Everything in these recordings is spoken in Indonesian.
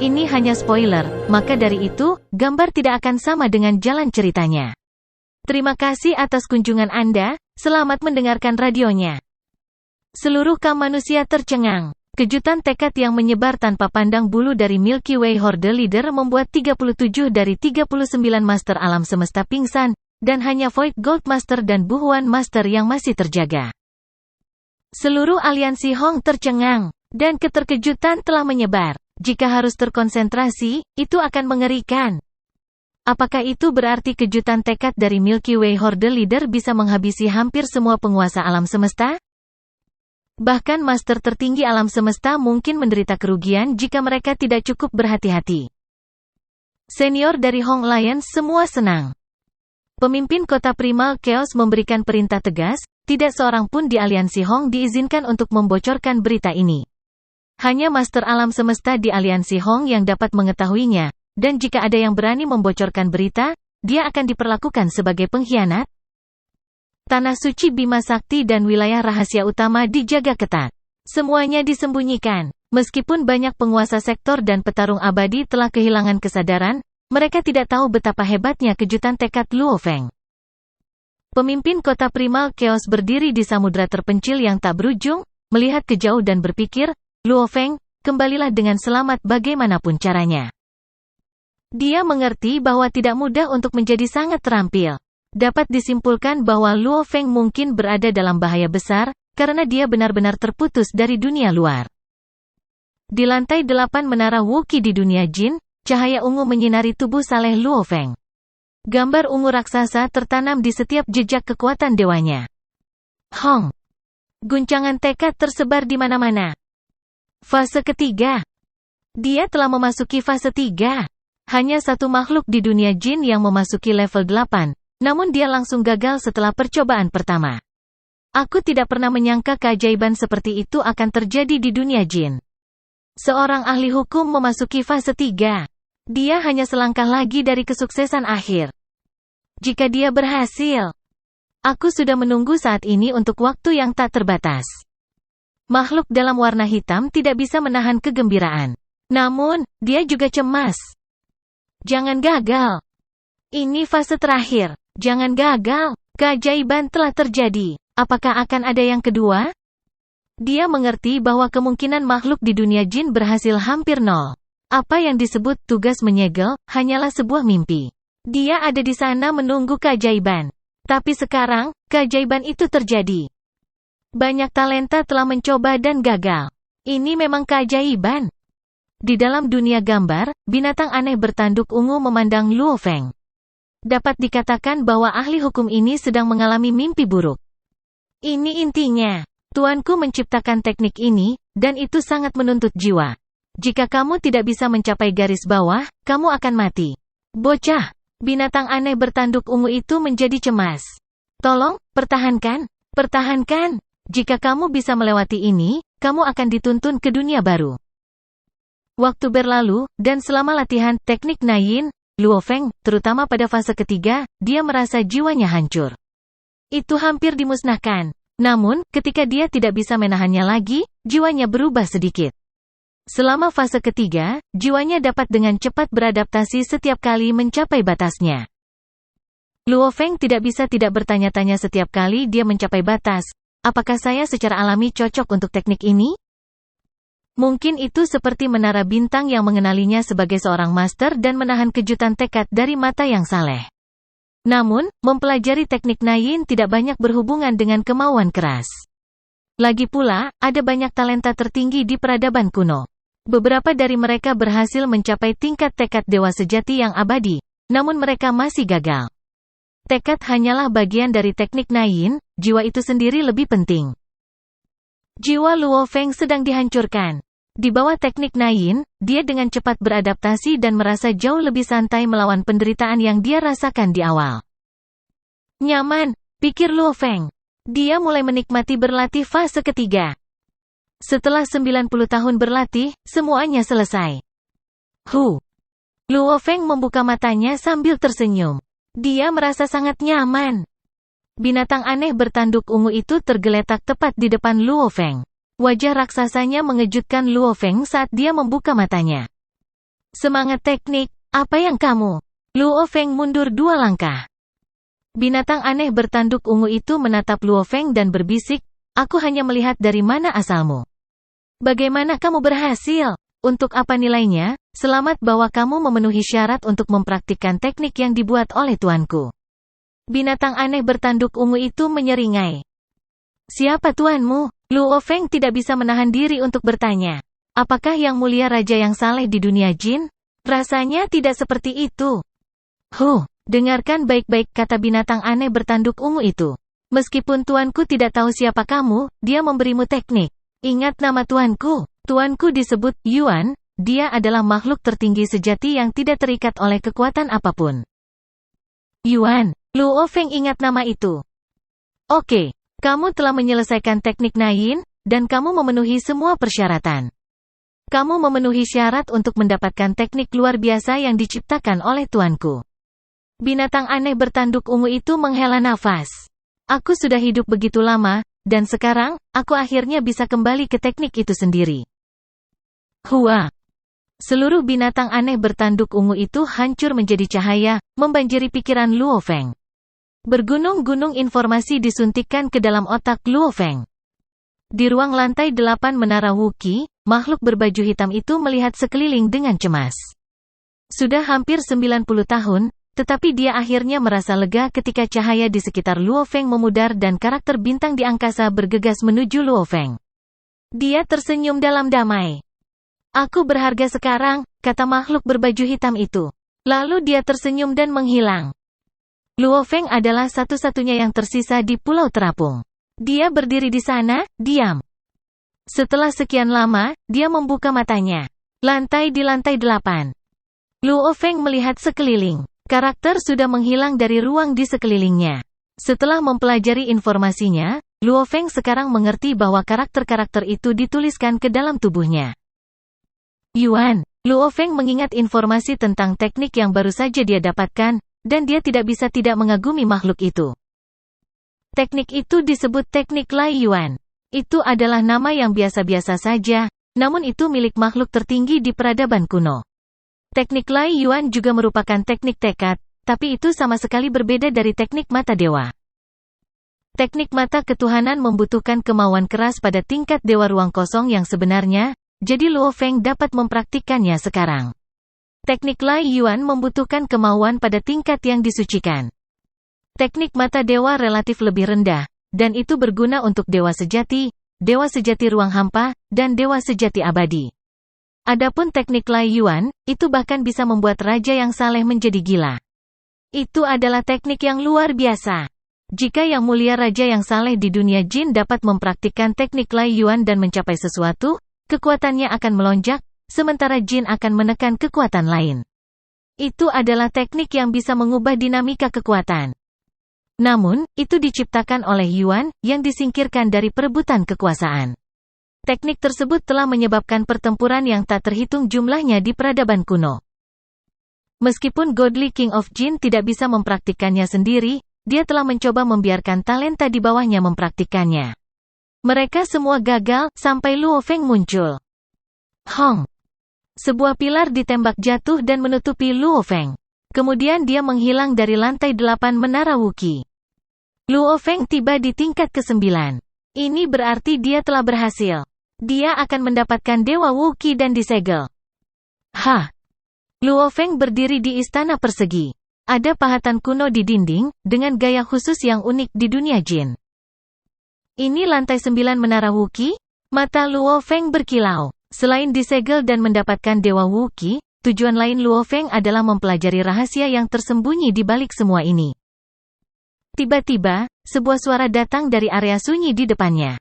Ini hanya spoiler, maka dari itu, gambar tidak akan sama dengan jalan ceritanya. Terima kasih atas kunjungan Anda, selamat mendengarkan radionya. Seluruh kaum manusia tercengang. Kejutan tekad yang menyebar tanpa pandang bulu dari Milky Way Horde Leader membuat 37 dari 39 Master Alam Semesta pingsan, dan hanya Void Gold Master dan Buhuan Master yang masih terjaga. Seluruh aliansi Hong tercengang, dan keterkejutan telah menyebar. Jika harus terkonsentrasi, itu akan mengerikan. Apakah itu berarti kejutan tekad dari Milky Way Horde Leader bisa menghabisi hampir semua penguasa alam semesta? Bahkan Master tertinggi alam semesta mungkin menderita kerugian jika mereka tidak cukup berhati-hati. Senior dari Hong Alliance semua senang. Pemimpin kota Primal Chaos memberikan perintah tegas, tidak seorang pun di aliansi Hong diizinkan untuk membocorkan berita ini. Hanya Master alam semesta di aliansi Hong yang dapat mengetahuinya, dan jika ada yang berani membocorkan berita, dia akan diperlakukan sebagai pengkhianat. Tanah suci Bima Sakti dan wilayah rahasia utama dijaga ketat. Semuanya disembunyikan. Meskipun banyak penguasa sektor dan petarung abadi telah kehilangan kesadaran, mereka tidak tahu betapa hebatnya kejutan tekad Luo Feng. Pemimpin kota Primal Chaos berdiri di samudra terpencil yang tak berujung, melihat ke jauh dan berpikir, Luo Feng, kembalilah dengan selamat bagaimanapun caranya. Dia mengerti bahwa tidak mudah untuk menjadi sangat terampil. Dapat disimpulkan bahwa Luo Feng mungkin berada dalam bahaya besar, karena dia benar-benar terputus dari dunia luar. Di lantai 8 menara Wuki di dunia jin, cahaya ungu menyinari tubuh saleh Luo Feng. Gambar ungu raksasa tertanam di setiap jejak kekuatan dewanya. Hong. Guncangan tekad tersebar di mana-mana. Fase ketiga. Dia telah memasuki fase 3. Hanya satu makhluk di dunia jin yang memasuki level 8. Namun dia langsung gagal setelah percobaan pertama. Aku tidak pernah menyangka keajaiban seperti itu akan terjadi di dunia jin. Seorang ahli hukum memasuki fase 3. Dia hanya selangkah lagi dari kesuksesan akhir. Jika dia berhasil, aku sudah menunggu saat ini untuk waktu yang tak terbatas. Makhluk dalam warna hitam tidak bisa menahan kegembiraan. Namun, dia juga cemas. Jangan gagal. Ini fase terakhir. Jangan gagal, keajaiban telah terjadi. Apakah akan ada yang kedua? Dia mengerti bahwa kemungkinan makhluk di dunia jin berhasil hampir nol. Apa yang disebut tugas menyegel, hanyalah sebuah mimpi. Dia ada di sana menunggu keajaiban. Tapi sekarang, keajaiban itu terjadi. Banyak talenta telah mencoba dan gagal. Ini memang keajaiban. Di dalam dunia gambar, binatang aneh bertanduk ungu memandang Luo Feng. Dapat dikatakan bahwa ahli hukum ini sedang mengalami mimpi buruk. Ini intinya. Tuanku menciptakan teknik ini, dan itu sangat menuntut jiwa. Jika kamu tidak bisa mencapai garis bawah, kamu akan mati. Bocah. Binatang aneh bertanduk ungu itu menjadi cemas. Tolong, pertahankan. Pertahankan. Jika kamu bisa melewati ini, kamu akan dituntun ke dunia baru. Waktu berlalu, dan selama latihan teknik Nayin, Luo Feng, terutama pada fase ketiga, dia merasa jiwanya hancur. Itu hampir dimusnahkan. Namun, ketika dia tidak bisa menahannya lagi, jiwanya berubah sedikit. Selama fase ketiga, jiwanya dapat dengan cepat beradaptasi setiap kali mencapai batasnya. Luo Feng tidak bisa tidak bertanya-tanya setiap kali dia mencapai batas. Apakah saya secara alami cocok untuk teknik ini? Mungkin itu seperti menara bintang yang mengenalinya sebagai seorang master dan menahan kejutan tekad dari mata yang saleh. Namun, mempelajari teknik Nayin tidak banyak berhubungan dengan kemauan keras. Lagi pula, ada banyak talenta tertinggi di peradaban kuno. Beberapa dari mereka berhasil mencapai tingkat tekad dewa sejati yang abadi, namun mereka masih gagal. Tekad hanyalah bagian dari teknik Nayin, jiwa itu sendiri lebih penting. Jiwa Luo Feng sedang dihancurkan. Di bawah teknik Nayin, dia dengan cepat beradaptasi dan merasa jauh lebih santai melawan penderitaan yang dia rasakan di awal. Nyaman, pikir Luo Feng. Dia mulai menikmati berlatih fase ketiga. Setelah 90 tahun berlatih, semuanya selesai. Luo Feng membuka matanya sambil tersenyum. Dia merasa sangat nyaman. Binatang aneh bertanduk ungu itu tergeletak tepat di depan Luo Feng. Wajah raksasanya mengejutkan Luo Feng saat dia membuka matanya. Semangat teknik, apa yang kamu? Luo Feng mundur 2 langkah. Binatang aneh bertanduk ungu itu menatap Luo Feng dan berbisik, aku hanya melihat dari mana asalmu. Bagaimana kamu berhasil? Untuk apa nilainya? Selamat bahwa kamu memenuhi syarat untuk mempraktikkan teknik yang dibuat oleh tuanku. Binatang aneh bertanduk ungu itu menyeringai. Siapa tuanmu? Luo Feng tidak bisa menahan diri untuk bertanya. Apakah yang mulia raja yang saleh di dunia jin? Rasanya tidak seperti itu. Dengarkan baik-baik, kata binatang aneh bertanduk ungu itu. Meskipun tuanku tidak tahu siapa kamu, dia memberimu teknik. Ingat nama tuanku. Tuanku disebut Yuan, dia adalah makhluk tertinggi sejati yang tidak terikat oleh kekuatan apapun. Yuan, Luo Feng ingat nama itu. Oke, kamu telah menyelesaikan teknik Nayin, dan kamu memenuhi semua persyaratan. Kamu memenuhi syarat untuk mendapatkan teknik luar biasa yang diciptakan oleh tuanku. Binatang aneh bertanduk ungu itu menghela nafas. Aku sudah hidup begitu lama, dan sekarang, aku akhirnya bisa kembali ke teknik itu sendiri. Seluruh binatang aneh bertanduk ungu itu hancur menjadi cahaya, membanjiri pikiran Luo Feng. Bergunung-gunung informasi disuntikkan ke dalam otak Luo Feng. Di ruang lantai 8 Menara Wuqi, makhluk berbaju hitam itu melihat sekeliling dengan cemas. Sudah hampir 90 tahun, tetapi dia akhirnya merasa lega ketika cahaya di sekitar Luo Feng memudar dan karakter bintang di angkasa bergegas menuju Luo Feng. Dia tersenyum dalam damai. Aku berharga sekarang, kata makhluk berbaju hitam itu. Lalu dia tersenyum dan menghilang. Luo Feng adalah satu-satunya yang tersisa di Pulau Terapung. Dia berdiri di sana, diam. Setelah sekian lama, dia membuka matanya. Di lantai 8. Luo Feng melihat sekeliling. Karakter sudah menghilang dari ruang di sekelilingnya. Setelah mempelajari informasinya, Luo Feng sekarang mengerti bahwa karakter-karakter itu dituliskan ke dalam tubuhnya. Yuan, Luo Feng mengingat informasi tentang teknik yang baru saja dia dapatkan, dan dia tidak bisa tidak mengagumi makhluk itu. Teknik itu disebut teknik Lai Yuan. Itu adalah nama yang biasa-biasa saja, namun itu milik makhluk tertinggi di peradaban kuno. Teknik Lai Yuan juga merupakan teknik tekad, tapi itu sama sekali berbeda dari teknik mata dewa. Teknik mata ketuhanan membutuhkan kemauan keras pada tingkat dewa ruang kosong yang sebenarnya, jadi Luo Feng dapat mempraktikkannya sekarang. Teknik Lai Yuan membutuhkan kemauan pada tingkat yang disucikan. Teknik mata dewa relatif lebih rendah, dan itu berguna untuk dewa sejati ruang hampa, dan dewa sejati abadi. Adapun teknik Lai Yuan, itu bahkan bisa membuat raja yang saleh menjadi gila. Itu adalah teknik yang luar biasa. Jika yang mulia raja yang saleh di dunia jin dapat mempraktikkan teknik Lai Yuan dan mencapai sesuatu, kekuatannya akan melonjak, sementara jin akan menekan kekuatan lain. Itu adalah teknik yang bisa mengubah dinamika kekuatan. Namun, itu diciptakan oleh Yuan, yang disingkirkan dari perebutan kekuasaan. Teknik tersebut telah menyebabkan pertempuran yang tak terhitung jumlahnya di peradaban kuno. Meskipun Godly King of Jin tidak bisa mempraktikkannya sendiri, dia telah mencoba membiarkan talenta di bawahnya mempraktikkannya. Mereka semua gagal, sampai Luo Feng muncul. Sebuah pilar ditembak jatuh dan menutupi Luo Feng. Kemudian dia menghilang dari lantai 8 Menara Wuqi. Luo Feng tiba di tingkat ke-9. Ini berarti dia telah berhasil. Dia akan mendapatkan Dewa Wuqi dan disegel. Luo Feng berdiri di istana persegi. Ada pahatan kuno di dinding, dengan gaya khusus yang unik di dunia jin. Ini lantai 9 Menara Wuqi? Mata Luo Feng berkilau. Selain disegel dan mendapatkan Dewa Wuqi, tujuan lain Luo Feng adalah mempelajari rahasia yang tersembunyi di balik semua ini. Tiba-tiba, sebuah suara datang dari area sunyi di depannya.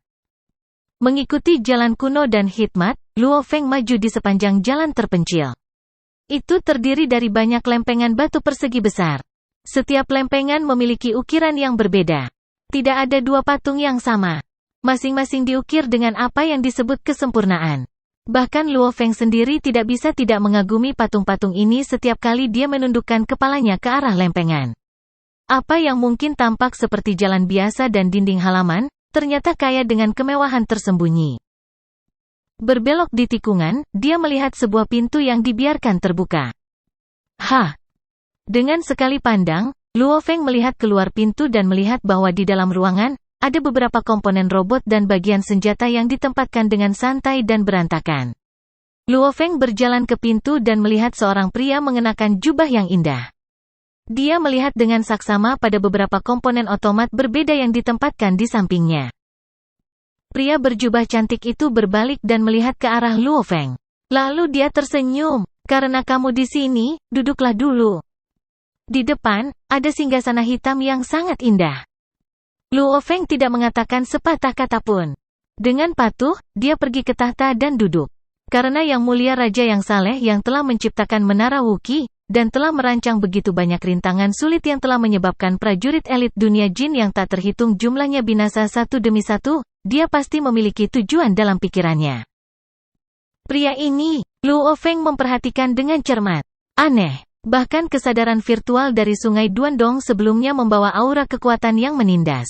Mengikuti jalan kuno dan hikmat, Luo Feng maju di sepanjang jalan terpencil. Itu terdiri dari banyak lempengan batu persegi besar. Setiap lempengan memiliki ukiran yang berbeda. Tidak ada dua patung yang sama. Masing-masing diukir dengan apa yang disebut kesempurnaan. Bahkan Luo Feng sendiri tidak bisa tidak mengagumi patung-patung ini setiap kali dia menundukkan kepalanya ke arah lempengan. Apa yang mungkin tampak seperti jalan biasa dan dinding halaman, ternyata kaya dengan kemewahan tersembunyi. Berbelok di tikungan, dia melihat sebuah pintu yang dibiarkan terbuka. Hah! Dengan sekali pandang, Luo Feng melihat keluar pintu dan melihat bahwa di dalam ruangan, ada beberapa komponen robot dan bagian senjata yang ditempatkan dengan santai dan berantakan. Luo Feng berjalan ke pintu dan melihat seorang pria mengenakan jubah yang indah. Dia melihat dengan saksama pada beberapa komponen otomat berbeda yang ditempatkan di sampingnya. Pria berjubah cantik itu berbalik dan melihat ke arah Luo Feng. Lalu dia tersenyum. Karena kamu di sini, duduklah dulu. Di depan, ada singgasana hitam yang sangat indah. Luo Feng tidak mengatakan sepatah kata pun. Dengan patuh, dia pergi ke tahta dan duduk. Karena Yang Mulia Raja yang saleh yang telah menciptakan Menara Wuki, dan telah merancang begitu banyak rintangan sulit yang telah menyebabkan prajurit elit dunia jin yang tak terhitung jumlahnya binasa satu demi satu, dia pasti memiliki tujuan dalam pikirannya. Pria ini, Luo Feng memperhatikan dengan cermat. Aneh, bahkan kesadaran virtual dari Sungai Duandong sebelumnya membawa aura kekuatan yang menindas.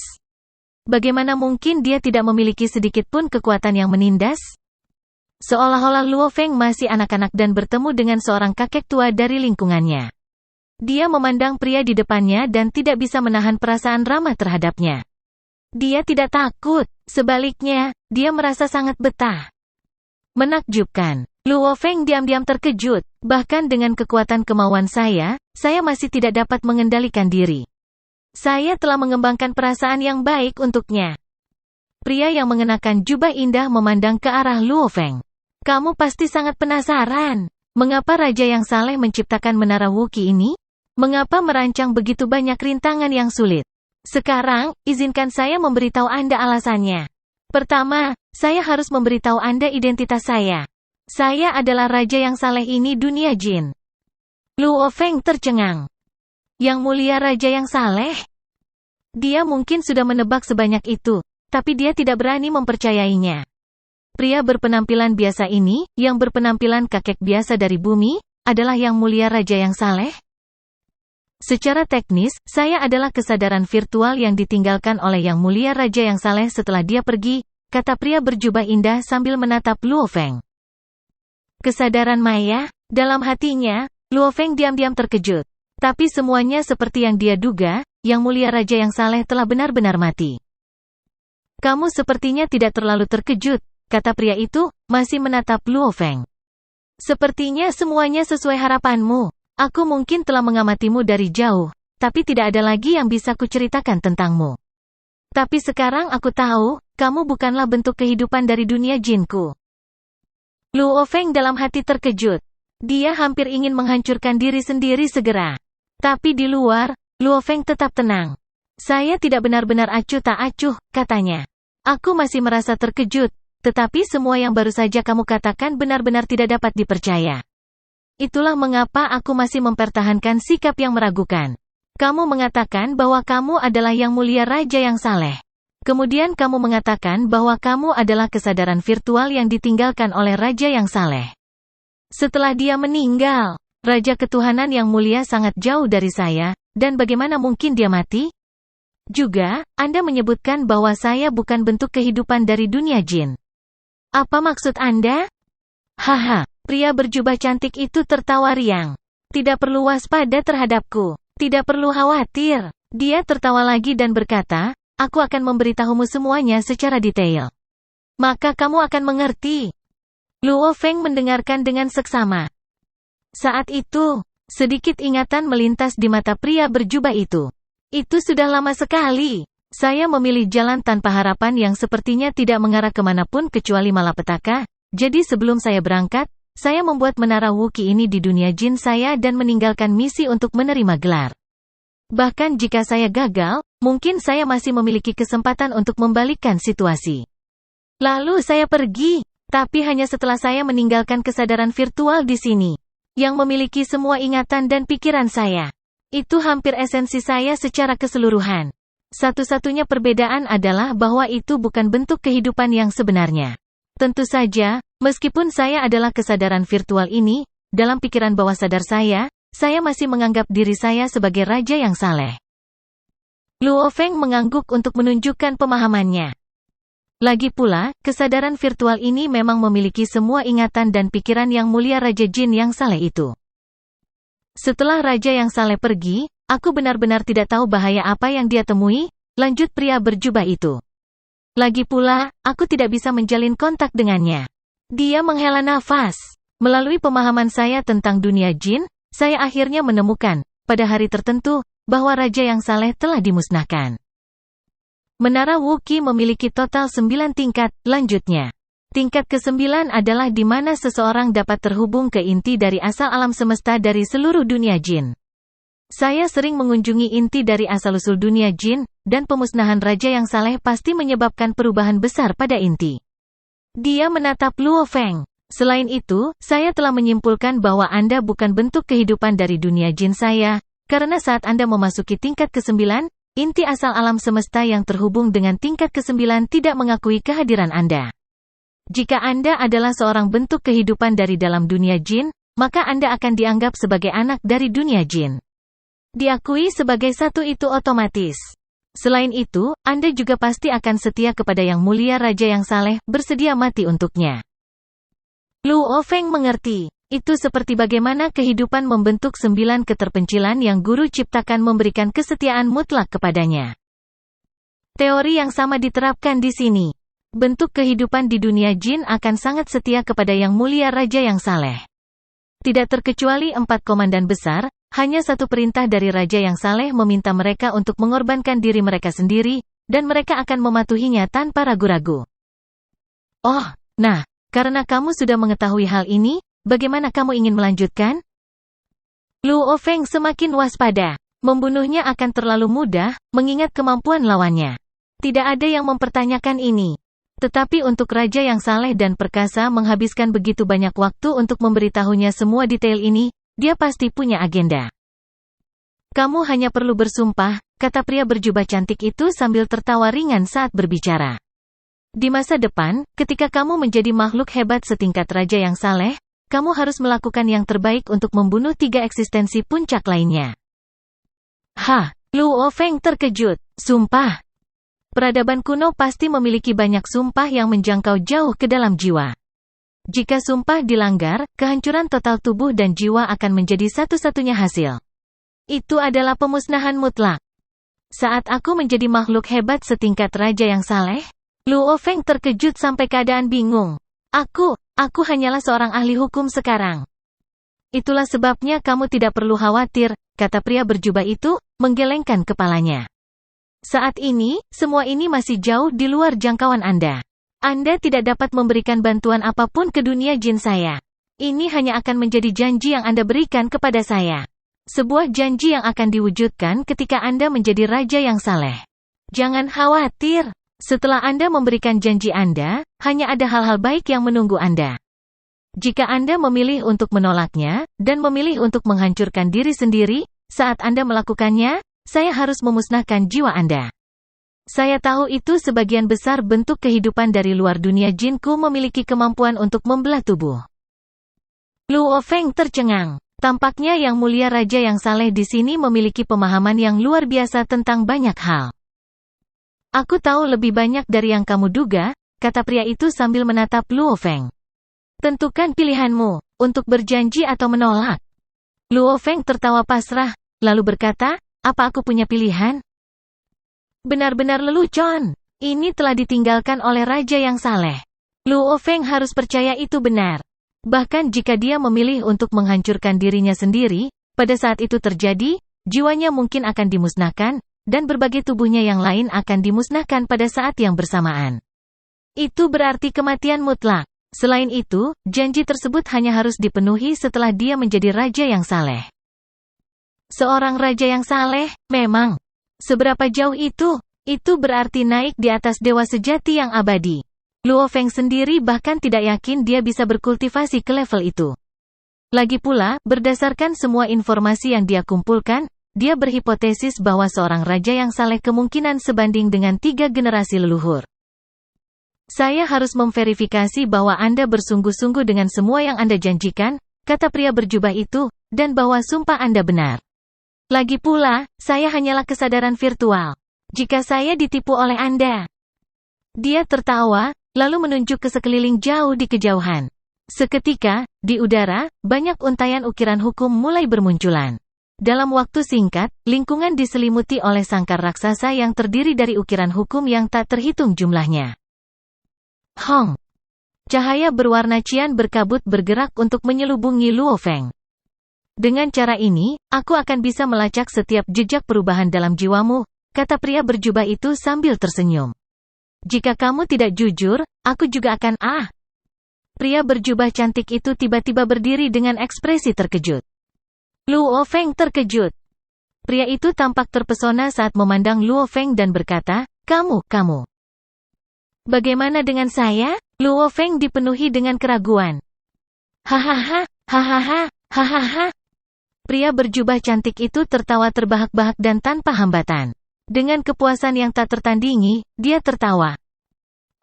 Bagaimana mungkin dia tidak memiliki sedikit pun kekuatan yang menindas? Seolah-olah Luo Feng masih anak-anak dan bertemu dengan seorang kakek tua dari lingkungannya. Dia memandang pria di depannya dan tidak bisa menahan perasaan ramah terhadapnya. Dia tidak takut, sebaliknya, dia merasa sangat betah. Menakjubkan. Luo Feng diam-diam terkejut, bahkan dengan kekuatan kemauan saya masih tidak dapat mengendalikan diri. Saya telah mengembangkan perasaan yang baik untuknya. Pria yang mengenakan jubah indah memandang ke arah Luo Feng. Kamu pasti sangat penasaran, mengapa Raja yang saleh menciptakan Menara Wuki ini? Mengapa merancang begitu banyak rintangan yang sulit? Sekarang, izinkan saya memberitahu Anda alasannya. Pertama, saya harus memberitahu Anda identitas saya. Saya adalah Raja yang saleh ini dunia jin. Luo Feng tercengang. Yang Mulia Raja yang saleh? Dia mungkin sudah menebak sebanyak itu, tapi dia tidak berani mempercayainya. Pria berpenampilan biasa ini, yang berpenampilan kakek biasa dari bumi, adalah Yang Mulia Raja yang saleh? Secara teknis, saya adalah kesadaran virtual yang ditinggalkan oleh Yang Mulia Raja yang saleh setelah dia pergi, kata pria berjubah indah sambil menatap Luo Feng. Kesadaran maya? Dalam hatinya, Luo Feng diam-diam terkejut. Tapi semuanya seperti yang dia duga, Yang Mulia Raja yang saleh telah benar-benar mati. Kamu sepertinya tidak terlalu terkejut, kata pria itu, masih menatap Luo Feng. Sepertinya semuanya sesuai harapanmu. Aku mungkin telah mengamatimu dari jauh, tapi tidak ada lagi yang bisa kuceritakan tentangmu. Tapi sekarang aku tahu, kamu bukanlah bentuk kehidupan dari dunia jinku. Luo Feng dalam hati terkejut. Dia hampir ingin menghancurkan diri sendiri segera. Tapi di luar, Luo Feng tetap tenang. Saya tidak benar-benar acuh tak acuh, katanya. Aku masih merasa terkejut, tetapi semua yang baru saja kamu katakan benar-benar tidak dapat dipercaya. Itulah mengapa aku masih mempertahankan sikap yang meragukan. Kamu mengatakan bahwa kamu adalah Yang Mulia Raja yang saleh. Kemudian kamu mengatakan bahwa kamu adalah kesadaran virtual yang ditinggalkan oleh Raja yang saleh. Setelah dia meninggal, Raja Ketuhanan yang mulia sangat jauh dari saya, dan bagaimana mungkin dia mati? Juga, Anda menyebutkan bahwa saya bukan bentuk kehidupan dari dunia jin. Apa maksud Anda? Haha. Pria berjubah cantik itu tertawa riang. Tidak perlu waspada terhadapku. Tidak perlu khawatir. Dia tertawa lagi dan berkata, aku akan memberitahumu semuanya secara detail. Maka kamu akan mengerti. Luo Feng mendengarkan dengan seksama. Saat itu, sedikit ingatan melintas di mata pria berjubah itu. Itu sudah lama sekali. Saya memilih jalan tanpa harapan yang sepertinya tidak mengarah kemanapun kecuali malapetaka. Jadi sebelum saya berangkat, saya membuat Menara Wuki ini di dunia jin saya dan meninggalkan misi untuk menerima gelar. Bahkan jika saya gagal, mungkin saya masih memiliki kesempatan untuk membalikkan situasi. Lalu saya pergi, tapi hanya setelah saya meninggalkan kesadaran virtual di sini, yang memiliki semua ingatan dan pikiran saya. Itu hampir esensi saya secara keseluruhan. Satu-satunya perbedaan adalah bahwa itu bukan bentuk kehidupan yang sebenarnya. Tentu saja, meskipun saya adalah kesadaran virtual ini, dalam pikiran bawah sadar saya masih menganggap diri saya sebagai Raja yang saleh. Luo Feng mengangguk untuk menunjukkan pemahamannya. Lagi pula, kesadaran virtual ini memang memiliki semua ingatan dan pikiran yang mulia Raja Jin yang saleh itu. Setelah Raja yang saleh pergi, aku benar-benar tidak tahu bahaya apa yang dia temui, lanjut pria berjubah itu. Lagi pula, aku tidak bisa menjalin kontak dengannya. Dia menghela nafas. Melalui pemahaman saya tentang dunia jin, saya akhirnya menemukan, pada hari tertentu, bahwa Raja yang saleh telah dimusnahkan. Menara Wuki memiliki total 9 tingkat, lanjutnya. Tingkat ke-9 adalah di mana seseorang dapat terhubung ke inti dari asal alam semesta dari seluruh dunia jin. Saya sering mengunjungi inti dari asal-usul dunia jin, dan pemusnahan Raja yang saleh pasti menyebabkan perubahan besar pada inti. Dia menatap Luo Feng. Selain itu, saya telah menyimpulkan bahwa Anda bukan bentuk kehidupan dari dunia jin saya, karena saat Anda memasuki tingkat ke-9, inti asal alam semesta yang terhubung dengan tingkat ke-9 tidak mengakui kehadiran Anda. Jika Anda adalah seorang bentuk kehidupan dari dalam dunia jin, maka Anda akan dianggap sebagai anak dari dunia jin. Diakui sebagai satu itu otomatis. Selain itu, Anda juga pasti akan setia kepada Yang Mulia Raja yang saleh, bersedia mati untuknya. Luo Feng mengerti. Itu seperti bagaimana kehidupan membentuk 9 keterpencilan yang guru ciptakan memberikan kesetiaan mutlak kepadanya. Teori yang sama diterapkan di sini. Bentuk kehidupan di dunia jin akan sangat setia kepada Yang Mulia Raja yang saleh. Tidak terkecuali 4 komandan besar, hanya satu perintah dari Raja yang saleh meminta mereka untuk mengorbankan diri mereka sendiri, dan mereka akan mematuhinya tanpa ragu-ragu. Oh, nah, karena kamu sudah mengetahui hal ini, bagaimana kamu ingin melanjutkan? Luo Feng semakin waspada. Membunuhnya akan terlalu mudah, mengingat kemampuan lawannya. Tidak ada yang mempertanyakan ini. Tetapi untuk Raja yang saleh dan perkasa menghabiskan begitu banyak waktu untuk memberitahunya semua detail ini, dia pasti punya agenda. Kamu hanya perlu bersumpah, kata pria berjubah cantik itu sambil tertawa ringan saat berbicara. Di masa depan, ketika kamu menjadi makhluk hebat setingkat Raja yang saleh, kamu harus melakukan yang terbaik untuk membunuh 3 eksistensi puncak lainnya. Hah, Luo Feng terkejut. Sumpah. Peradaban kuno pasti memiliki banyak sumpah yang menjangkau jauh ke dalam jiwa. Jika sumpah dilanggar, kehancuran total tubuh dan jiwa akan menjadi satu-satunya hasil. Itu adalah pemusnahan mutlak. Saat aku menjadi makhluk hebat setingkat Raja yang saleh, Luo Feng terkejut sampai keadaan bingung. Aku hanyalah seorang ahli hukum sekarang. Itulah sebabnya kamu tidak perlu khawatir, kata pria berjubah itu, menggelengkan kepalanya. Saat ini, semua ini masih jauh di luar jangkauan Anda. Anda tidak dapat memberikan bantuan apapun ke dunia jin saya. Ini hanya akan menjadi janji yang Anda berikan kepada saya. Sebuah janji yang akan diwujudkan ketika Anda menjadi Raja yang saleh. Jangan khawatir. Setelah Anda memberikan janji Anda, hanya ada hal-hal baik yang menunggu Anda. Jika Anda memilih untuk menolaknya, dan memilih untuk menghancurkan diri sendiri, saat Anda melakukannya, saya harus memusnahkan jiwa Anda. Saya tahu itu sebagian besar bentuk kehidupan dari luar dunia jinku memiliki kemampuan untuk membelah tubuh. Luo Feng tercengang. Tampaknya Yang Mulia Raja yang saleh di sini memiliki pemahaman yang luar biasa tentang banyak hal. Aku tahu lebih banyak dari yang kamu duga, kata pria itu sambil menatap Luo Feng. Tentukan pilihanmu, untuk berjanji atau menolak. Luo Feng tertawa pasrah, lalu berkata, apa aku punya pilihan? Benar-benar lelucon. Ini telah ditinggalkan oleh Raja yang saleh. Luo Feng harus percaya itu benar. Bahkan jika dia memilih untuk menghancurkan dirinya sendiri, pada saat itu terjadi, jiwanya mungkin akan dimusnahkan, dan berbagai tubuhnya yang lain akan dimusnahkan pada saat yang bersamaan. Itu berarti kematian mutlak. Selain itu, janji tersebut hanya harus dipenuhi setelah dia menjadi Raja yang saleh. Seorang Raja yang saleh, memang. Seberapa jauh itu? Itu berarti naik di atas dewa sejati yang abadi. Luo Feng sendiri bahkan tidak yakin dia bisa berkultivasi ke level itu. Lagi pula, berdasarkan semua informasi yang dia kumpulkan, dia berhipotesis bahwa seorang Raja yang saleh kemungkinan sebanding dengan 3 generasi leluhur. Saya harus memverifikasi bahwa Anda bersungguh-sungguh dengan semua yang Anda janjikan, kata pria berjubah itu, dan bahwa sumpah Anda benar. Lagi pula, saya hanyalah kesadaran virtual. Jika saya ditipu oleh Anda, Dia tertawa, lalu menunjuk ke sekeliling jauh di kejauhan. Seketika, di udara, banyak untayan ukiran hukum mulai bermunculan. Dalam waktu singkat, lingkungan diselimuti oleh sangkar raksasa yang terdiri dari ukiran hukum yang tak terhitung jumlahnya. Hong! Cahaya berwarna cian berkabut bergerak untuk menyelubungi Luo Feng. Dengan cara ini, aku akan bisa melacak setiap jejak perubahan dalam jiwamu, kata pria berjubah itu sambil tersenyum. Jika kamu tidak jujur, aku juga akan Pria berjubah cantik itu tiba-tiba berdiri dengan ekspresi terkejut. Luo Feng terkejut. Pria itu tampak terpesona saat memandang Luo Feng dan berkata, kamu. Bagaimana dengan saya? Luo Feng dipenuhi dengan keraguan. Hahaha. Pria berjubah cantik itu tertawa terbahak-bahak dan tanpa hambatan. Dengan kepuasan yang tak tertandingi, dia tertawa.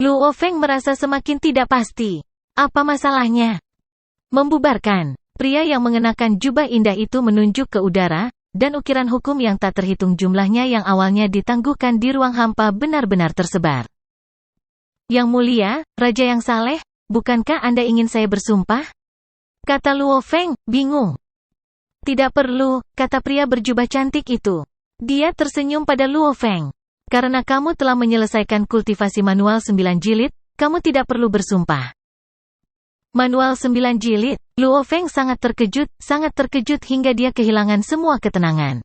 Luo Feng merasa semakin tidak pasti. Apa masalahnya? Membubarkan. Pria yang mengenakan jubah indah itu menunjuk ke udara, dan ukiran hukum yang tak terhitung jumlahnya yang awalnya ditangguhkan di ruang hampa benar-benar tersebar. Yang mulia, Raja yang saleh, bukankah Anda ingin saya bersumpah? Kata Luo Feng, bingung. Tidak perlu, kata pria berjubah cantik itu. Dia tersenyum pada Luo Feng. Karena kamu telah menyelesaikan kultivasi manual 9 jilid, kamu tidak perlu bersumpah. Manual 9 jilid, Luo Feng sangat terkejut hingga dia kehilangan semua ketenangan.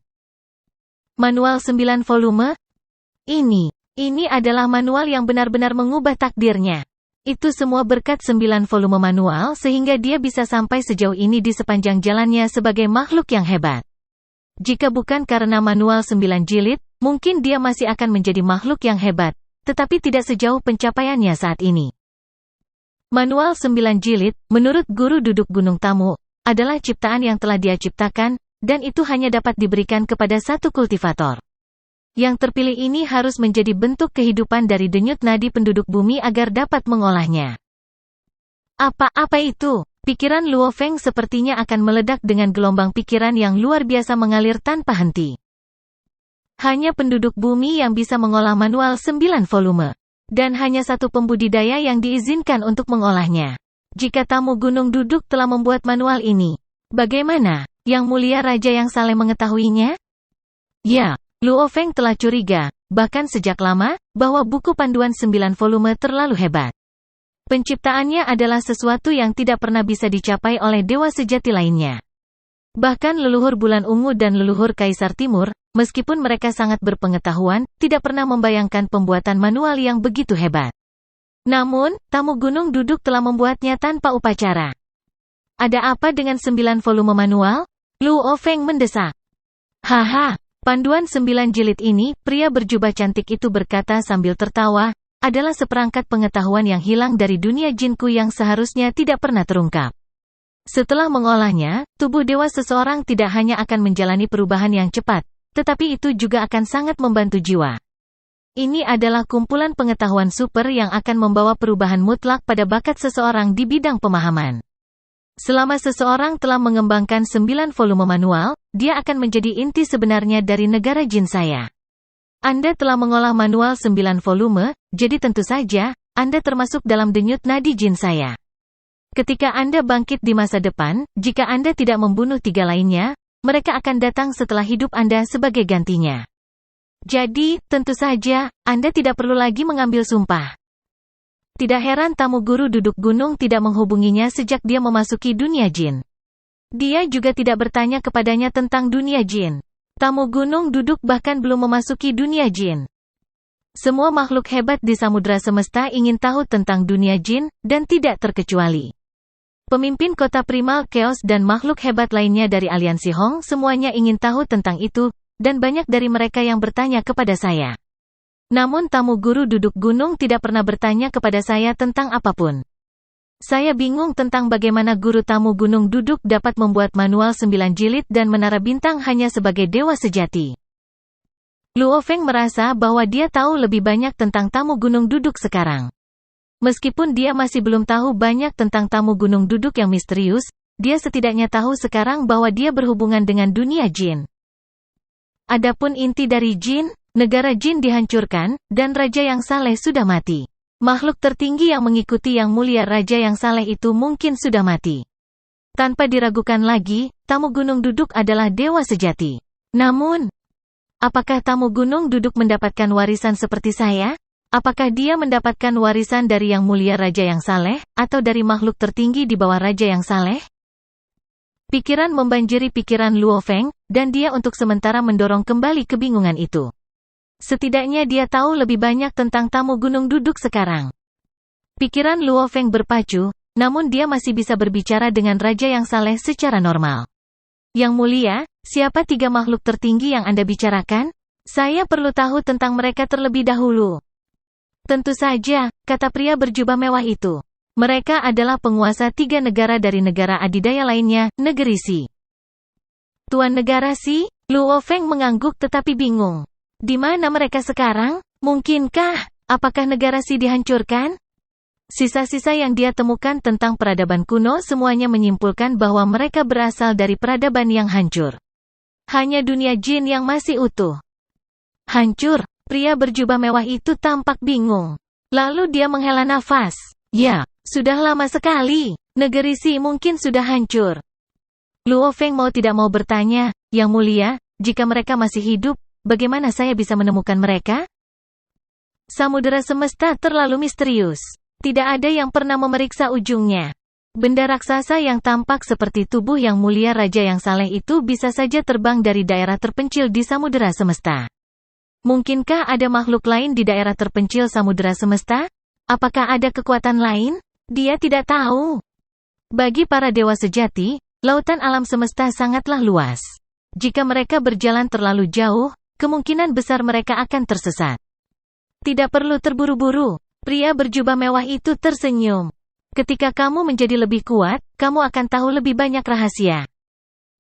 Manual 9 volume? Ini adalah manual yang benar-benar mengubah takdirnya. Itu semua berkat 9 volume manual sehingga dia bisa sampai sejauh ini di sepanjang jalannya sebagai makhluk yang hebat. Jika bukan karena manual 9 jilid, mungkin dia masih akan menjadi makhluk yang hebat, tetapi tidak sejauh pencapaiannya saat ini. Manual 9 jilid, menurut guru duduk gunung tamu, adalah ciptaan yang telah dia ciptakan, dan itu hanya dapat diberikan kepada satu kultivator. Yang terpilih ini harus menjadi bentuk kehidupan dari denyut nadi penduduk bumi agar dapat mengolahnya. Apa itu? Pikiran Luo Feng sepertinya akan meledak dengan gelombang pikiran yang luar biasa mengalir tanpa henti. Hanya penduduk bumi yang bisa mengolah manual 9 volume. Dan hanya satu pembudidaya yang diizinkan untuk mengolahnya. Jika tamu gunung duduk telah membuat manual ini, bagaimana? Yang mulia Raja yang saleh mengetahuinya? Ya, Luo Feng telah curiga, bahkan sejak lama, bahwa buku panduan 9 volume terlalu hebat. Penciptaannya adalah sesuatu yang tidak pernah bisa dicapai oleh dewa sejati lainnya. Bahkan leluhur Bulan Ungu dan leluhur Kaisar Timur, meskipun mereka sangat berpengetahuan, tidak pernah membayangkan pembuatan manual yang begitu hebat. Namun, tamu gunung duduk telah membuatnya tanpa upacara. Ada apa dengan 9 volume manual? Luo Feng mendesak. Haha, panduan 9 jilid ini, pria berjubah cantik itu berkata sambil tertawa, adalah seperangkat pengetahuan yang hilang dari dunia jinku yang seharusnya tidak pernah terungkap. Setelah mengolahnya, tubuh dewa seseorang tidak hanya akan menjalani perubahan yang cepat, tetapi itu juga akan sangat membantu jiwa. Ini adalah kumpulan pengetahuan super yang akan membawa perubahan mutlak pada bakat seseorang di bidang pemahaman. Selama seseorang telah mengembangkan 9 volume manual, dia akan menjadi inti sebenarnya dari negara jin saya. Anda telah mengolah manual 9 volume, jadi tentu saja, Anda termasuk dalam denyut nadi jin saya. Ketika Anda bangkit di masa depan, jika Anda tidak membunuh 3 lainnya, mereka akan datang setelah hidup Anda sebagai gantinya. Jadi, tentu saja, Anda tidak perlu lagi mengambil sumpah. Tidak heran tamu guru duduk gunung tidak menghubunginya sejak dia memasuki dunia jin. Dia juga tidak bertanya kepadanya tentang dunia jin. Tamu gunung duduk bahkan belum memasuki dunia jin. Semua makhluk hebat di samudra semesta ingin tahu tentang dunia jin, dan tidak terkecuali. Pemimpin kota primal chaos dan makhluk hebat lainnya dari aliansi Hong semuanya ingin tahu tentang itu, dan banyak dari mereka yang bertanya kepada saya. Namun tamu guru duduk gunung tidak pernah bertanya kepada saya tentang apapun. Saya bingung tentang bagaimana guru tamu gunung duduk dapat membuat manual 9 jilid dan menara bintang hanya sebagai dewa sejati. Luo Feng merasa bahwa dia tahu lebih banyak tentang tamu gunung duduk sekarang. Meskipun dia masih belum tahu banyak tentang tamu gunung duduk yang misterius, dia setidaknya tahu sekarang bahwa dia berhubungan dengan dunia jin. Adapun inti dari jin, negara jin dihancurkan, dan raja yang saleh sudah mati. Makhluk tertinggi yang mengikuti Yang Mulia Raja yang saleh itu mungkin sudah mati. Tanpa diragukan lagi, tamu gunung duduk adalah dewa sejati. Namun, apakah tamu gunung duduk mendapatkan warisan seperti saya? Apakah dia mendapatkan warisan dari Yang Mulia Raja yang saleh, atau dari makhluk tertinggi di bawah Raja yang saleh? Pikiran membanjiri pikiran Luo Feng, dan dia untuk sementara mendorong kembali kebingungan itu. Setidaknya dia tahu lebih banyak tentang tamu gunung duduk sekarang. Pikiran Luo Feng berpacu, namun dia masih bisa berbicara dengan Raja yang saleh secara normal. Yang Mulia, siapa 3 makhluk tertinggi yang Anda bicarakan? Saya perlu tahu tentang mereka terlebih dahulu. Tentu saja, kata pria berjubah mewah itu. Mereka adalah penguasa 3 negara dari negara adidaya lainnya, negeri Si. Tuan negara Si? Luo Feng mengangguk tetapi bingung. Di mana mereka sekarang? Mungkinkah? Apakah negara Si dihancurkan? Sisa-sisa yang dia temukan tentang peradaban kuno semuanya menyimpulkan bahwa mereka berasal dari peradaban yang hancur. Hanya dunia jin yang masih utuh. Hancur? Pria berjubah mewah itu tampak bingung. Lalu dia menghela nafas. Ya, sudah lama sekali. Negeri Si mungkin sudah hancur. Luo Feng mau tidak mau bertanya, Yang Mulia, jika mereka masih hidup, bagaimana saya bisa menemukan mereka? Samudera semesta terlalu misterius. Tidak ada yang pernah memeriksa ujungnya. Benda raksasa yang tampak seperti tubuh Yang Mulia Raja yang saleh itu bisa saja terbang dari daerah terpencil di samudera semesta. Mungkinkah ada makhluk lain di daerah terpencil samudera semesta? Apakah ada kekuatan lain? Dia tidak tahu. Bagi para dewa sejati, lautan alam semesta sangatlah luas. Jika mereka berjalan terlalu jauh, kemungkinan besar mereka akan tersesat. Tidak perlu terburu-buru. Pria berjubah mewah itu tersenyum. Ketika kamu menjadi lebih kuat, kamu akan tahu lebih banyak rahasia.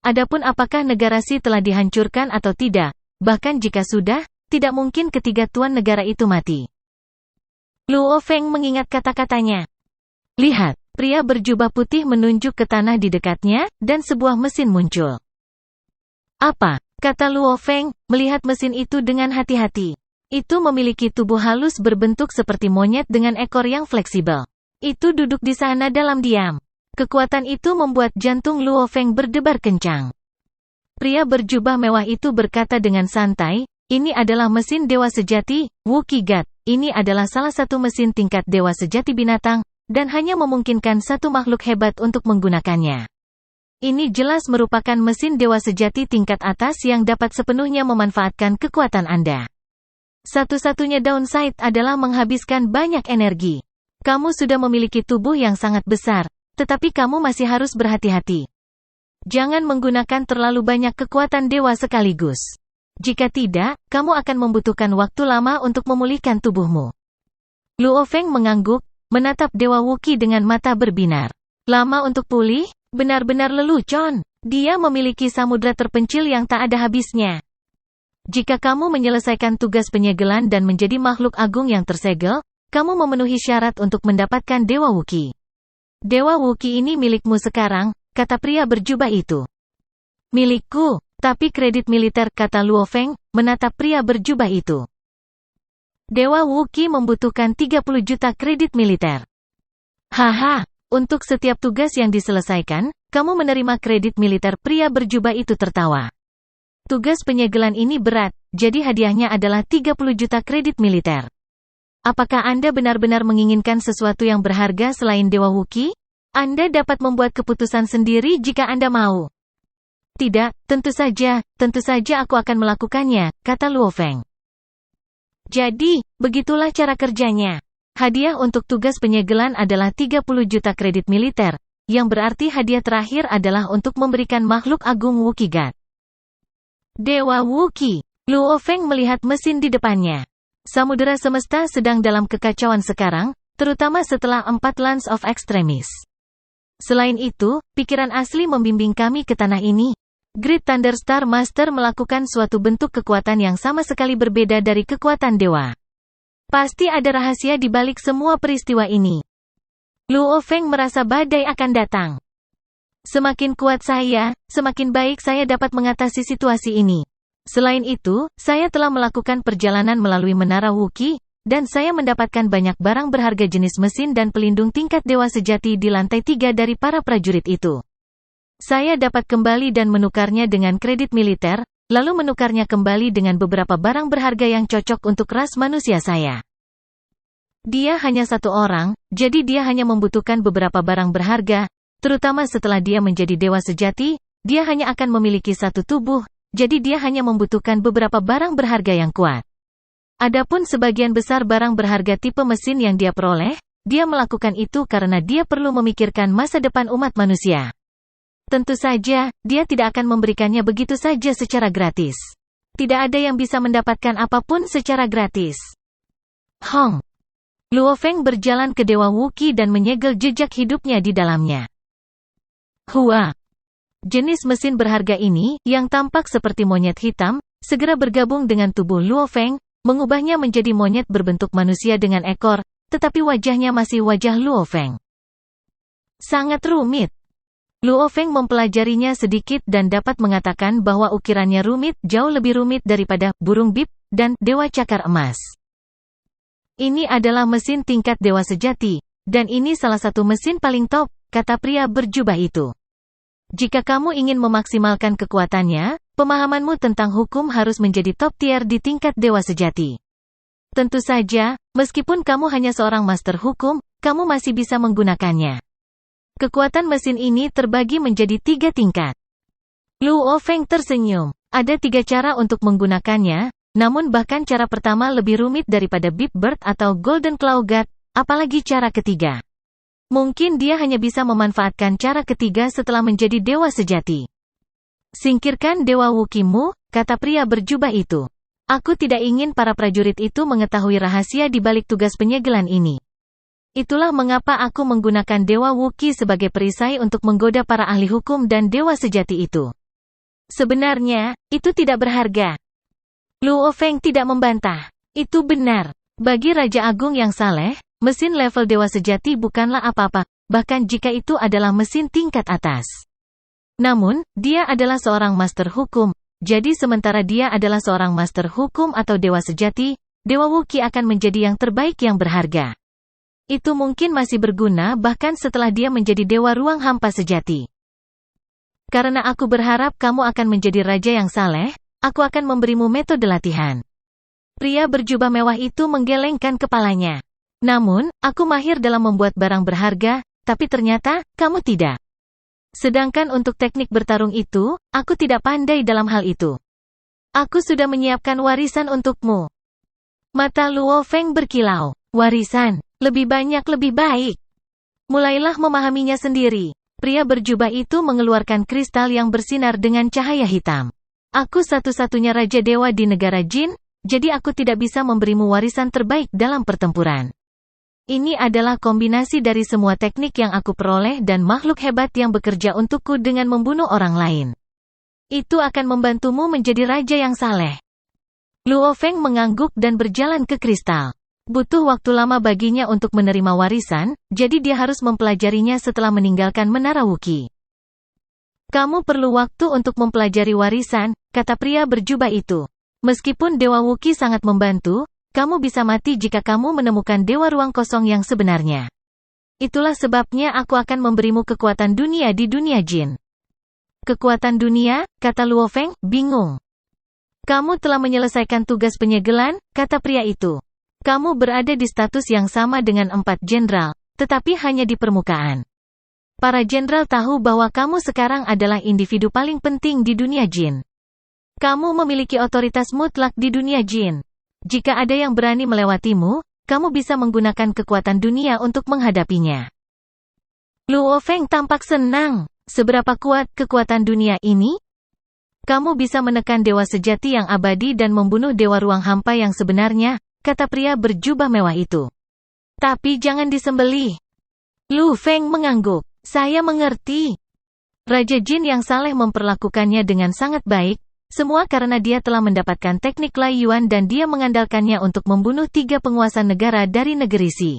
Adapun apakah negara Si telah dihancurkan atau tidak, bahkan jika sudah, tidak mungkin ketiga tuan negara itu mati. Luo Feng mengingat kata-katanya. Lihat, pria berjubah putih menunjuk ke tanah di dekatnya, dan sebuah mesin muncul. Apa? Kata Luo Feng, melihat mesin itu dengan hati-hati. Itu memiliki tubuh halus berbentuk seperti monyet dengan ekor yang fleksibel. Itu duduk di sana dalam diam. Kekuatan itu membuat jantung Luo Feng berdebar kencang. Pria berjubah mewah itu berkata dengan santai, ini adalah mesin dewa sejati, Wukigat. Ini adalah salah satu mesin tingkat dewa sejati binatang, dan hanya memungkinkan satu makhluk hebat untuk menggunakannya. Ini jelas merupakan mesin dewa sejati tingkat atas yang dapat sepenuhnya memanfaatkan kekuatan Anda. Satu-satunya downside adalah menghabiskan banyak energi. Kamu sudah memiliki tubuh yang sangat besar, tetapi kamu masih harus berhati-hati. Jangan menggunakan terlalu banyak kekuatan dewa sekaligus. Jika tidak, kamu akan membutuhkan waktu lama untuk memulihkan tubuhmu. Luo Feng mengangguk, menatap Dewa Wuki dengan mata berbinar. Lama untuk pulih? Benar-benar lelucon. Dia memiliki samudra terpencil yang tak ada habisnya. Jika kamu menyelesaikan tugas penyegelan dan menjadi makhluk agung yang tersegel, kamu memenuhi syarat untuk mendapatkan Dewa Wuki. Dewa Wuki ini milikmu sekarang, kata pria berjubah itu. Milikku, tapi kredit militer, kata Luo Feng, menatap pria berjubah itu. Dewa Wuki membutuhkan 30 juta kredit militer. Haha, untuk setiap tugas yang diselesaikan, kamu menerima kredit militer, pria berjubah itu tertawa. Tugas penyegelan ini berat, jadi hadiahnya adalah 30 juta kredit militer. Apakah Anda benar-benar menginginkan sesuatu yang berharga selain Dewa Wuki? Anda dapat membuat keputusan sendiri jika Anda mau. Tidak, tentu saja aku akan melakukannya, kata Luo Feng. Jadi, begitulah cara kerjanya. Hadiah untuk tugas penyegelan adalah 30 juta kredit militer, yang berarti hadiah terakhir adalah untuk memberikan makhluk agung Wukigat. Dewa Wuki. Luo Feng melihat mesin di depannya. Samudera semesta sedang dalam kekacauan sekarang, terutama setelah 4 Lance of Extremis. Selain itu, pikiran asli membimbing kami ke tanah ini. Great Thunderstar Master melakukan suatu bentuk kekuatan yang sama sekali berbeda dari kekuatan dewa. Pasti ada rahasia di balik semua peristiwa ini. Luo Feng merasa badai akan datang. Semakin kuat saya, semakin baik saya dapat mengatasi situasi ini. Selain itu, saya telah melakukan perjalanan melalui Menara Wuki, dan saya mendapatkan banyak barang berharga jenis mesin dan pelindung tingkat dewa sejati di lantai 3 dari para prajurit itu. Saya dapat kembali dan menukarnya dengan kredit militer, lalu menukarnya kembali dengan beberapa barang berharga yang cocok untuk ras manusia saya. Dia hanya satu orang, jadi dia hanya membutuhkan beberapa barang berharga, terutama setelah dia menjadi dewa sejati, dia hanya akan memiliki satu tubuh, jadi dia hanya membutuhkan beberapa barang berharga yang kuat. Adapun sebagian besar barang berharga tipe mesin yang dia peroleh, dia melakukan itu karena dia perlu memikirkan masa depan umat manusia. Tentu saja, dia tidak akan memberikannya begitu saja secara gratis. Tidak ada yang bisa mendapatkan apapun secara gratis. Hong Luo Feng berjalan ke Dewa Wuqi dan menyegel jejak hidupnya di dalamnya. Hua. Jenis mesin berharga ini, yang tampak seperti monyet hitam, segera bergabung dengan tubuh Luo Feng, mengubahnya menjadi monyet berbentuk manusia dengan ekor, tetapi wajahnya masih wajah Luo Feng. Sangat rumit. Luo Feng mempelajarinya sedikit dan dapat mengatakan bahwa ukirannya rumit, jauh lebih rumit daripada burung bip dan Dewa Cakar Emas. Ini adalah mesin tingkat dewa sejati, dan ini salah satu mesin paling top, kata pria berjubah itu. Jika kamu ingin memaksimalkan kekuatannya, pemahamanmu tentang hukum harus menjadi top tier di tingkat dewa sejati. Tentu saja, meskipun kamu hanya seorang master hukum, kamu masih bisa menggunakannya. Kekuatan mesin ini terbagi menjadi 3 tingkat. Luo Feng tersenyum. Ada 3 cara untuk menggunakannya, namun bahkan cara pertama lebih rumit daripada Big Bird atau Golden Claw God, apalagi cara ketiga. Mungkin dia hanya bisa memanfaatkan cara ketiga setelah menjadi dewa sejati. Singkirkan Dewa Wuqimu, kata pria berjubah itu. Aku tidak ingin para prajurit itu mengetahui rahasia di balik tugas penyegelan ini. Itulah mengapa aku menggunakan Dewa Wuqi sebagai perisai untuk menggoda para ahli hukum dan dewa sejati itu. Sebenarnya, itu tidak berharga. Luo Feng tidak membantah. Itu benar. Bagi Raja Agung yang saleh, mesin level dewa sejati bukanlah apa-apa, bahkan jika itu adalah mesin tingkat atas. Namun, dia adalah seorang master hukum, jadi sementara dia adalah seorang master hukum atau dewa sejati, Dewa Wuqi akan menjadi yang terbaik yang berharga. Itu mungkin masih berguna bahkan setelah dia menjadi dewa ruang hampa sejati. Karena aku berharap kamu akan menjadi raja yang saleh, aku akan memberimu metode latihan. Pria berjubah mewah itu menggelengkan kepalanya. Namun, aku mahir dalam membuat barang berharga, tapi ternyata, kamu tidak. Sedangkan untuk teknik bertarung itu, aku tidak pandai dalam hal itu. Aku sudah menyiapkan warisan untukmu. Mata Luo Feng berkilau. Warisan, lebih banyak lebih baik. Mulailah memahaminya sendiri. Pria berjubah itu mengeluarkan kristal yang bersinar dengan cahaya hitam. Aku satu-satunya Raja Dewa di negara Jin, jadi aku tidak bisa memberimu warisan terbaik dalam pertempuran. Ini adalah kombinasi dari semua teknik yang aku peroleh dan makhluk hebat yang bekerja untukku dengan membunuh orang lain. Itu akan membantumu menjadi raja yang saleh. Luo Feng mengangguk dan berjalan ke kristal. Butuh waktu lama baginya untuk menerima warisan, jadi dia harus mempelajarinya setelah meninggalkan Menara Wuqi. Kamu perlu waktu untuk mempelajari warisan, kata pria berjubah itu. Meskipun Dewa Wuqi sangat membantu, kamu bisa mati jika kamu menemukan Dewa Ruang Kosong yang sebenarnya. Itulah sebabnya aku akan memberimu kekuatan dunia di dunia Jin. Kekuatan dunia, kata Luo Feng, bingung. Kamu telah menyelesaikan tugas penyegelan, kata pria itu. Kamu berada di status yang sama dengan 4 jenderal, tetapi hanya di permukaan. Para jenderal tahu bahwa kamu sekarang adalah individu paling penting di dunia Jin. Kamu memiliki otoritas mutlak di dunia Jin. Jika ada yang berani melewatimu, kamu bisa menggunakan kekuatan dunia untuk menghadapinya. Luo Feng tampak senang. Seberapa kuat kekuatan dunia ini? Kamu bisa menekan dewa sejati yang abadi dan membunuh dewa ruang hampa yang sebenarnya, kata pria berjubah mewah itu. Tapi jangan disembelih. Lu Feng mengangguk. Saya mengerti. Raja Jin yang saleh memperlakukannya dengan sangat baik, semua karena dia telah mendapatkan teknik Lai Yuan dan dia mengandalkannya untuk membunuh 3 penguasa negara dari negeri Si.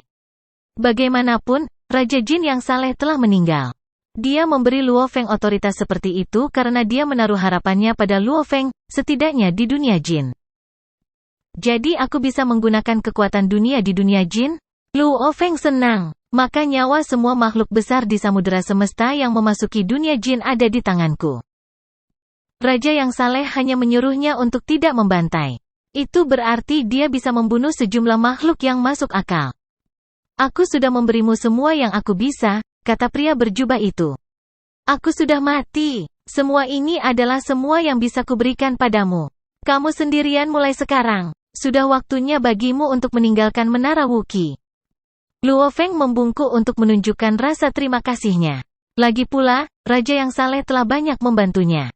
Bagaimanapun, Raja Jin yang saleh telah meninggal. Dia memberi Luo Feng otoritas seperti itu karena dia menaruh harapannya pada Luo Feng, setidaknya di dunia Jin. Jadi aku bisa menggunakan kekuatan dunia di dunia jin? Luo Feng senang. Maka nyawa semua makhluk besar di samudera semesta yang memasuki dunia jin ada di tanganku. Raja yang saleh hanya menyuruhnya untuk tidak membantai. Itu berarti dia bisa membunuh sejumlah makhluk yang masuk akal. Aku sudah memberimu semua yang aku bisa, kata pria berjubah itu. Aku sudah mati. Semua ini adalah semua yang bisa kuberikan padamu. Kamu sendirian mulai sekarang. Sudah waktunya bagimu untuk meninggalkan Menara Wuqi. Luo Feng membungkuk untuk menunjukkan rasa terima kasihnya. Lagi pula, raja yang saleh telah banyak membantunya.